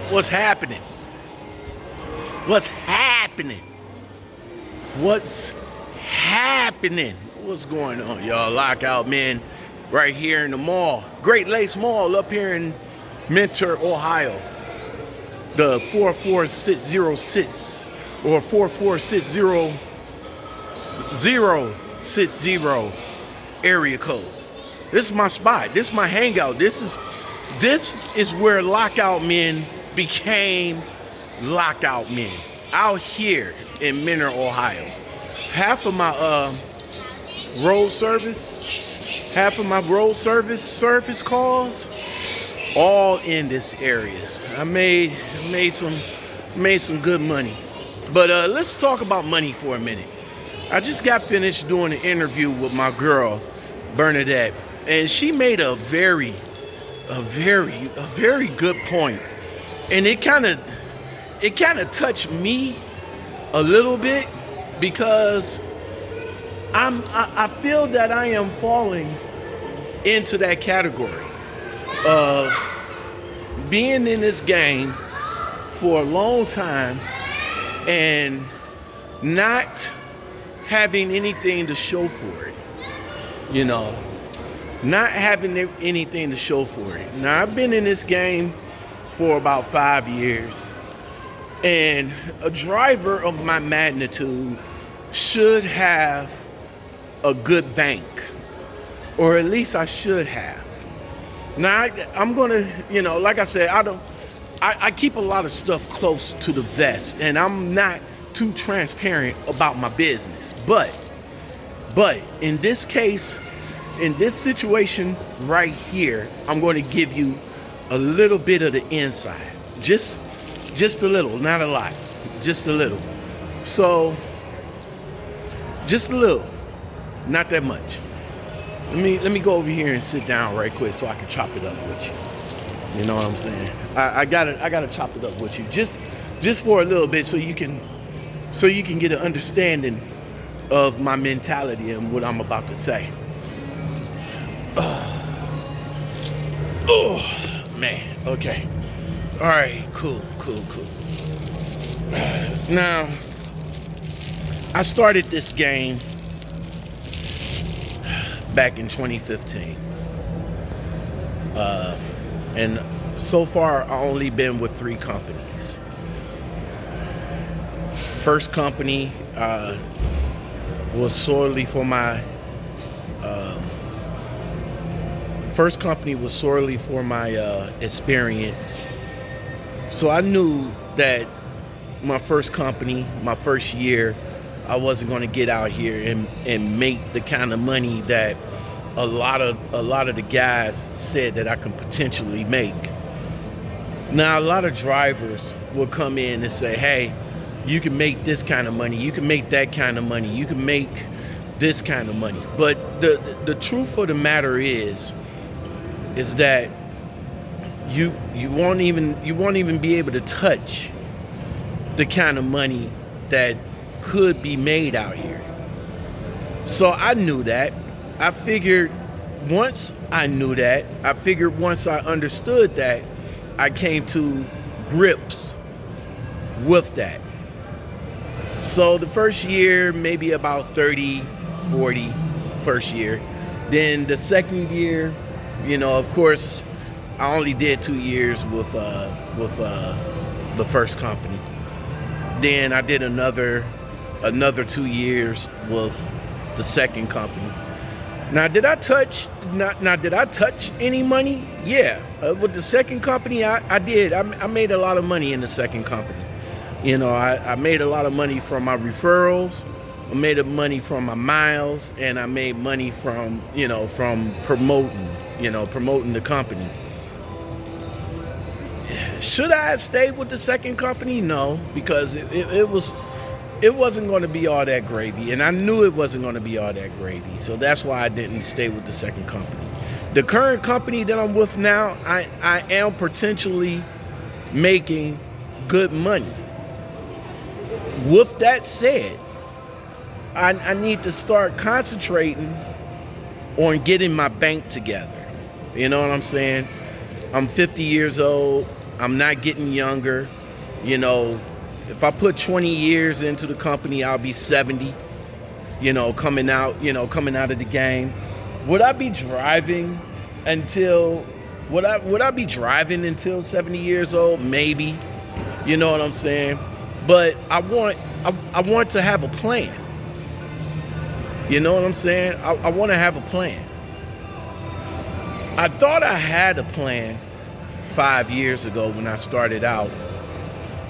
What's happening? What's happening? What's happening? What's going on, y'all? Lockout Man right here in the mall. Great Lakes Mall up here in Mentor, Ohio. The 44606 or 4460060 area code. This is my spot. This is my hangout. This is where Lockout Men became Lockout Men. Out here in Mentor, Ohio. Half of my road service calls, all in this area. I made some good money. But let's talk about money for a minute. I just got finished doing an interview with my girl, Bernadette, and she made a very good point. And it kind of touched me a little bit because I feel that I am falling into that category of being in this game for a long time and not having anything to show for it, not having anything to show for it. Now, I've been in this game for about 5 years, and a driver of my magnitude should have a good bank, or at least I should have. Now, I'm gonna, like I said, I keep a lot of stuff close to the vest, and I'm not too transparent about my business. But in this case, in this situation right here, I'm going to give you a little bit of the inside. Just a little, not a lot. Just a little. So, just a little, not that much. Let me go over here and sit down right quick so I can chop it up with you. You know what I'm saying? I gotta chop it up with you just for a little bit so you can get an understanding of my mentality and what I'm about to say. Oh man, okay. All right, cool. Now, I started this game back in 2015. And so far, I've only been with 3 companies. First company was solely for my experience. So I knew that my first company, my first year, I wasn't going to get out here and make the kind of money that a lot of the guys said that I can potentially make. Now, a lot of drivers will come in and say, hey, you can make this kind of money, you can make that kind of money, you can make this kind of money. But the truth of the matter is that you won't even be able to touch the kind of money that could be made out here. So I knew that. I figured once I understood that, I came to grips with that. So the first year, maybe about 30, 40 first year. Then the second year, of course, I only did 2 years with the first company. Then I did another 2 years with the second company. Now, did I touch any money? Yeah. With the second company, I did. I made a lot of money in the second company. I made a lot of money from my referrals. I made money from my miles, and I made money from promoting the company. Should I have stayed with the second company? No, because it wasn't going to be all that gravy, and I knew it wasn't going to be all that gravy. So that's why I didn't stay with the second company. The current company that I'm with now, I am potentially making good money. With that said, I need to start concentrating on getting my bank together. You know what I'm saying? I'm 50 years old. I'm not getting younger. You know, if I put 20 years into the company, I'll be 70, coming out of the game. Would I be driving until, would I be driving until 70 years old? Maybe. You know what I'm saying? But I want to have a plan. You know what I'm saying? I want to have a plan. I thought I had a plan 5 years ago when I started out.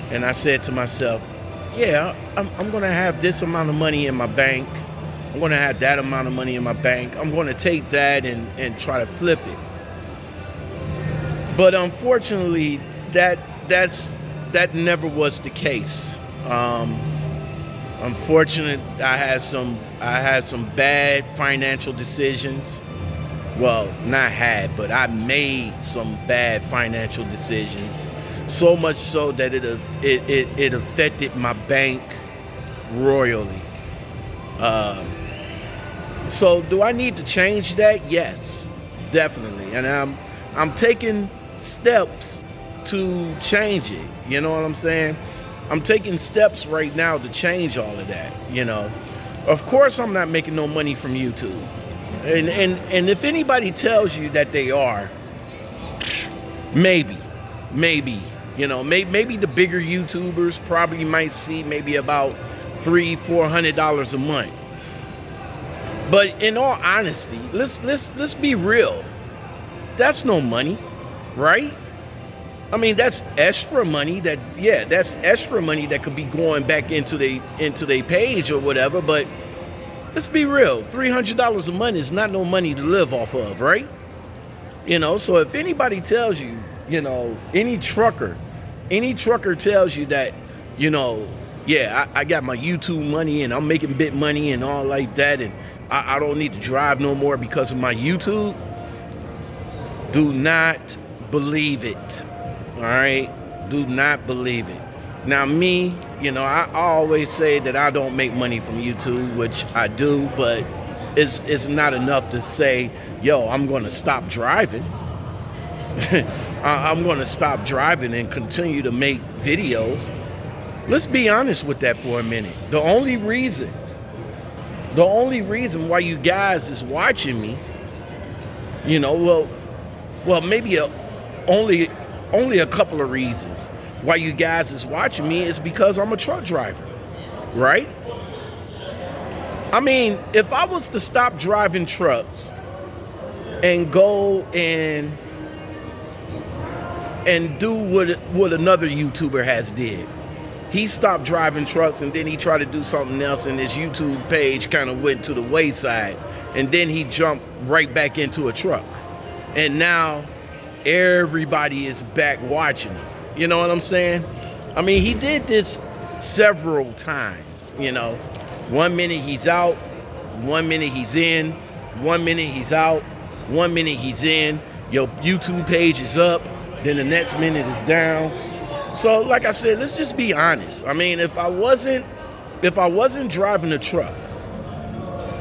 And I said to myself, yeah, I'm going to have this amount of money in my bank. I'm going to have that amount of money in my bank. I'm going to take that and try to flip it. But unfortunately, that never was the case. Unfortunately, I had some bad financial decisions. Well, not had, but I made some bad financial decisions. So much so that it affected my bank royally. So do I need to change that? Yes, definitely. And I'm taking steps to change it. You know what I'm saying? I'm taking steps right now to change all of that. Of course I'm not making no money from YouTube. And if anybody tells you that they are, maybe, maybe the bigger YouTubers probably might see maybe about $300-400 a month. But in all honesty, let's be real. That's no money, right? I mean, that's extra money that's extra money that could be going back into their page or whatever. But let's be real, $300 a month is not no money to live off of, right? So if anybody tells you, any trucker tells you that, yeah, I got my YouTube money and I'm making bit money and all like that, and I don't need to drive no more because of my YouTube, do not believe it. All right? Do not believe it. Now me, I always say that I don't make money from YouTube, which I do, but it's not enough to say, yo, I'm going to stop driving. I'm going to stop driving and continue to make videos. Let's be honest with that for a minute. The only reason why you guys is watching me, well, maybe only a couple of reasons why you guys is watching me is because I'm a truck driver, right? I mean, if I was to stop driving trucks and go and do what another YouTuber has did, he stopped driving trucks and then he tried to do something else, and his YouTube page kind of went to the wayside, and then he jumped right back into a truck, and now everybody is back watching him. You know what I'm saying? I mean, he did this several times. 1 minute he's out, 1 minute he's in, 1 minute he's out, 1 minute he's in. Your YouTube page is up, then the next minute is down. So like I said, let's just be honest. I mean, if I wasn't driving a truck,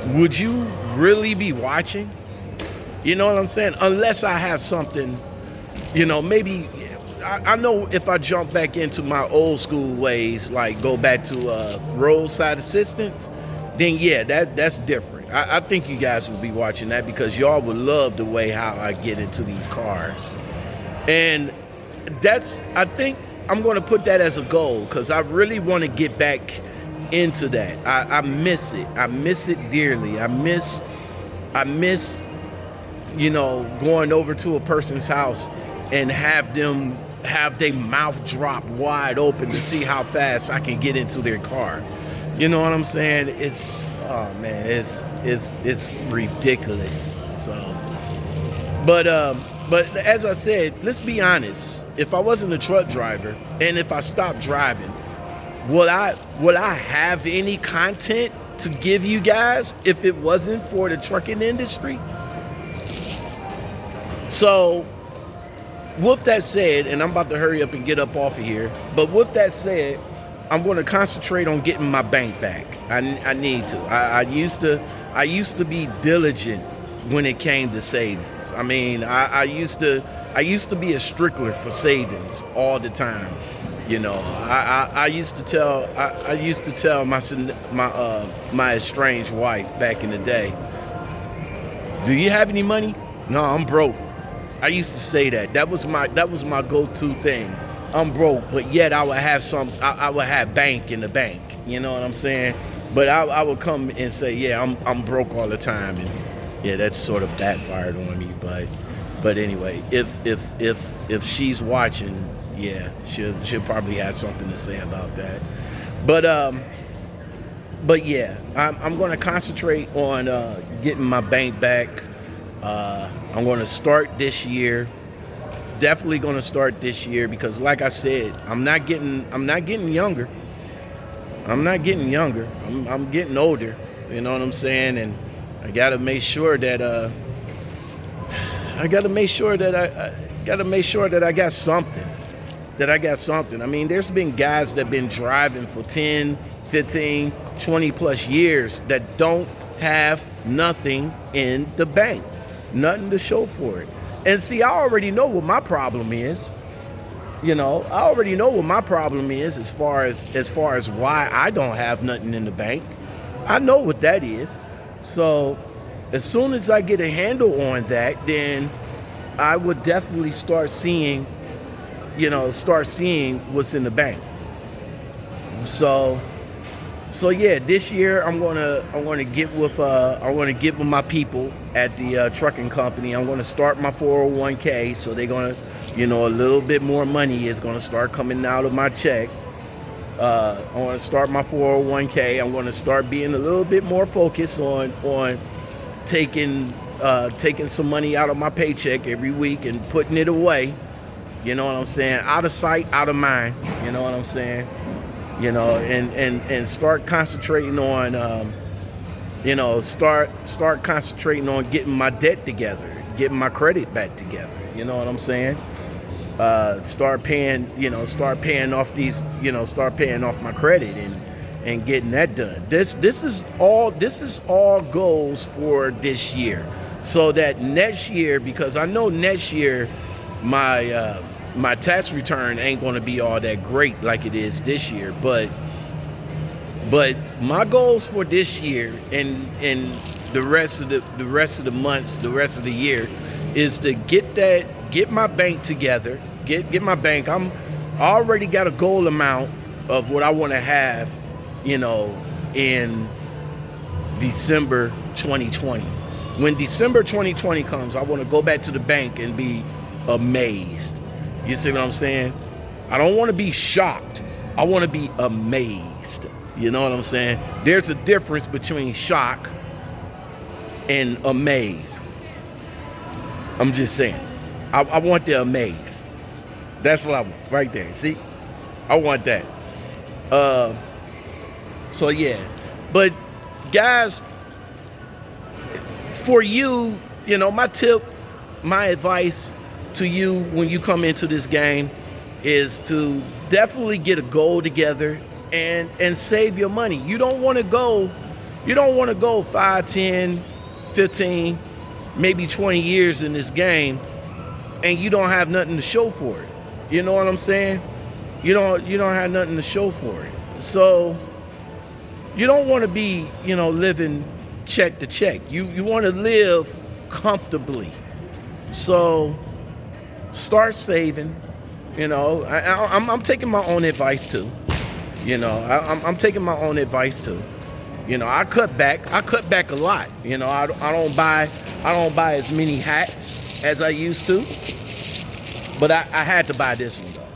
would you really be watching? You know what I'm saying? Unless I have something, maybe I know if I jump back into my old school ways, like go back to roadside assistance, then yeah, that's different. I think you guys will be watching that because y'all would love the way how I get into these cars. And I think I'm going to put that as a goal because I really want to get back into that. I miss it. I miss it dearly. I miss going over to a person's house and have their mouth drop wide open to see how fast I can get into their car. You know what I'm saying? It's ridiculous. So, but as I said, let's be honest. If I wasn't a truck driver and if I stopped driving, would I have any content to give you guys if it wasn't for the trucking industry? So, with that said, and I'm about to hurry up and get up off of here, but with that said, I'm going to concentrate on getting my bank back. I need to. I used to be diligent when it came to savings. I mean, I used to be a stickler for savings all the time. You know, I used to tell my estranged wife back in the day, "Do you have any money?" "No, I'm broke." I used to say that. That was my go-to thing. I'm broke, but yet I would have I would have bank in the bank. You know what I'm saying? But I would come and say, "Yeah, I'm broke all the time," and yeah, that sort of backfired on me. But anyway, if she's watching, yeah, she'll probably have something to say about that. But yeah, I'm going to concentrate on getting my bank back. I'm going to start this year. Definitely going to start this year because, like I said, I'm not getting younger. I'm not getting younger. I'm getting older. You know what I'm saying? And I got to make sure that I got to make sure that I got something. That I got something. I mean, there's been guys that have been driving for 10, 15, 20 plus years that don't have nothing in the bank. Nothing to show for it. And see, I already know what my problem is. You know, I already know what my problem is as far as why I don't have nothing in the bank. I know what that is. So as soon as I get a handle on that, then I would definitely start seeing what's in the bank. So yeah, this year I'm gonna get with my people at the trucking company. I'm gonna start my 401k, so they're gonna, a little bit more money is gonna start coming out of my check. I want to start my 401k. I'm going to start being a little bit more focused on taking some money out of my paycheck every week and putting it away. You know what I'm saying? Out of sight, out of mind. You know what I'm saying? And start concentrating on, start concentrating on getting my debt together, getting my credit back together. You know what I'm saying? Start paying off my credit and getting that done. This is all goals for this year. So that next year, because I know next year my tax return ain't going to be all that great like it is this year, but my goals for this year and the rest of the months, the rest of the year, is to get my bank together, get my bank. I already got a goal amount of what I want to have, in December 2020. When December 2020 comes, I want to go back to the bank and be amazed. You see what I'm saying? I don't want to be shocked. I want to be amazed. You know what I'm saying? There's a difference between shock and amaze. I'm just saying. I want the amaze. That's what I want right there. See? I want that. So yeah. But guys, for you, my tip, my advice to you when you come into this game is to definitely get a goal together and save your money. You don't want to go 5, 10, 15, maybe 20 years in this game and you don't have nothing to show for it. You know what I'm saying? You don't have nothing to show for it. So you don't want to be, living check to check. You want to live comfortably. So start saving. I'm taking my own advice too. I'm taking my own advice too. I cut back a lot. I don't buy as many hats as I used to. But I had to buy this one though.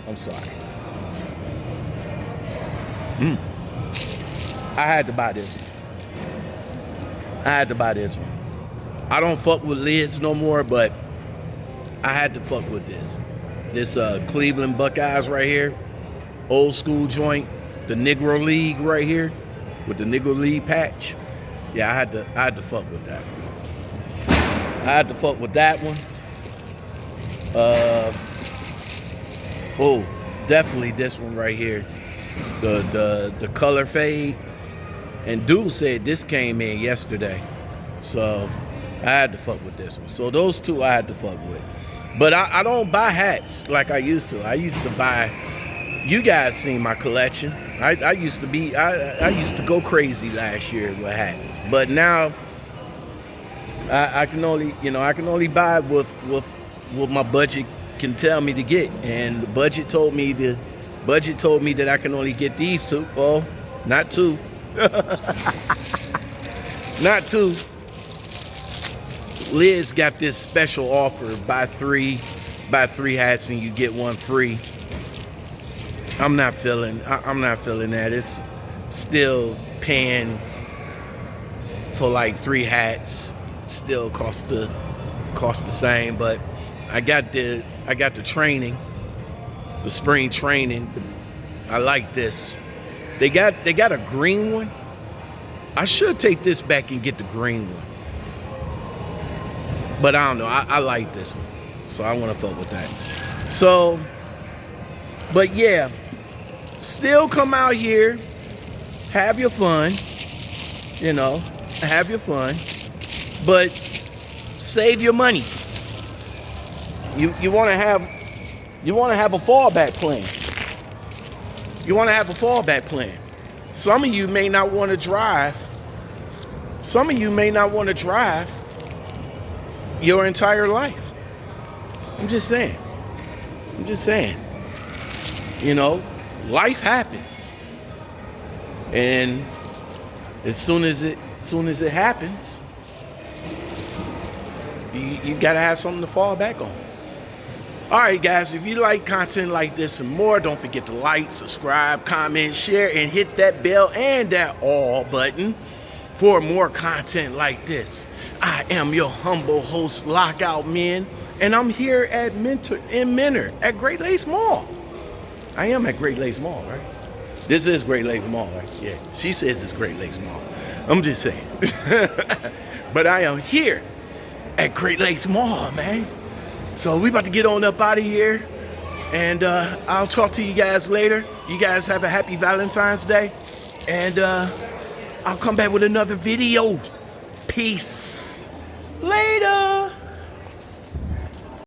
I'm sorry. I had to buy this one. I don't fuck with lids no more, but I had to fuck with this. This Cleveland Buckeyes right here. Old school joint. The Negro League right here. With the Negro League patch. Yeah, I had to fuck with that. I had to fuck with that one. Definitely this one right here. The color fade. And dude said this came in yesterday. So I had to fuck with this one. So those two I had to fuck with. But I don't buy hats like I used to. I used to buy. You guys seen my collection. I used to go crazy last year with hats. But now I can only buy with what my budget can tell me to get. And the budget told me that I can only get these two. Well, not two. Not two. Liz got this special offer: buy three hats and you get one free. I'm not feeling that. It's still paying for like 3 hats. Still cost the same, but I got the training, the spring training. I like this. They got a green one. I should take this back and get the green one. But I don't know. I like this one. So I want to fuck with that. So, but yeah, still come out here, have your fun, have your fun, but save your money. You want to have a fallback plan. You want to have a fallback plan. Some of you may not want to drive. Some of you may not want to drive your entire life. I'm just saying. Life happens. And as soon as it happens, you gotta have something to fall back on. All right, guys, if you like content like this and more, don't forget to like, subscribe, comment, share, and hit that bell and that all button for more content like this. I am your humble host, Lockout Men, and I'm here at Mentor at Great Lakes Mall. I am at Great Lakes Mall, right? This is Great Lakes Mall, right? Yeah, she says it's Great Lakes Mall. I'm just saying. But I am here at Great Lakes Mall, man. So we about to get on up out of here, and I'll talk to you guys later. You guys have a happy Valentine's Day, and I'll come back with another video. Peace. Later.